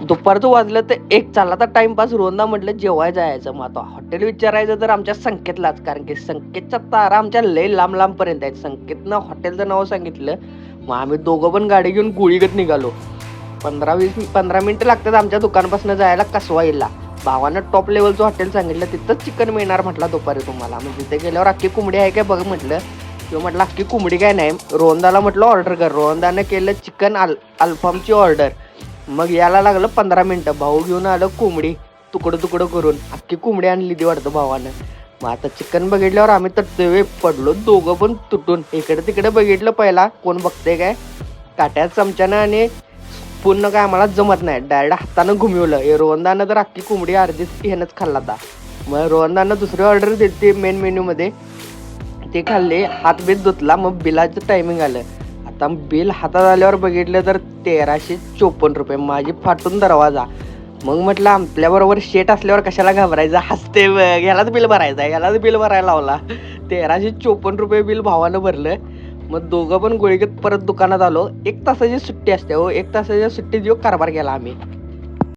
दुपारचं वाजलं तर एक चालला तर टाइमपास रोंदा म्हटलं जेवाय जायचं. मग आता हॉटेल विचारायचं तर आमच्या संकेतलाच, कारण की संकेतच्या तारा आमच्या लय लांब लांबपर्यंत आहेत. संकेतनं हॉटेलचं नाव सांगितलं, मग आम्ही दोघं पण गाडी घेऊन गुळीगत निघालो. 15 मिनिटं लागतात आमच्या दुकानपासून जायला कसवाईला. भावानं टॉप लेवलचं हॉटेल सांगितलं, तिथंच चिकन मिळणार म्हटलं दुपारी तुम्हाला. मग तिथे गेल्यावर अख्खी कोंबडी आहे काय बघ म्हटलं. किंवा म्हटलं अख्खी कोंबडी काय नाही, रोहनदाला म्हटलं ऑर्डर कर. रोहनदानं केलं चिकन अल्फामची ऑर्डर. मग याला लागलं 15 मिनिटं. भाऊ घेऊन आलं कोंबडी तुकडं तुकडं करून. अख्खी कोंबडी आणली ती वाटतं भावानं. मग आता चिकन बघितल्यावर आम्ही तर तेवे पडलो दोघं पण तुटून. इकडे तिकडे बघितलं पहिला कोण बघते काय. काट्या चमच्यानं आणि पूर्ण काय आम्हाला जमत नाही, डायरेक्ट हातानं घुमिवलं. हे रोहनदानं तर अख्खी कोंबडी अर्धीच ह्यानंच खाल्ला होता. मग रोहनदानं दुसरी ऑर्डर दिली मेन मेन्यूमध्ये, ते खाल्ले. हात बीत धुतला. मग बिलाचं टायमिंग आलं. आता बिल हातात आल्यावर बघितलं तर 1354 रुपये. माझी फाटून दरवाजा. मग म्हटलं आपल्याबरोबर शेट असल्यावर कशाला घाबरायचं, हसते बघ, यालाच बिल भरायचं आहे, यालाच बिल भरायला लावला. 1354 रुपये बिल भावानं भरलं. मग दोघं पण गोळीगत परत दुकानात आलो. 1 तासाची सुट्टी असते हो, 1 तासाच्या सुट्टीत जो कारभार केला आम्ही.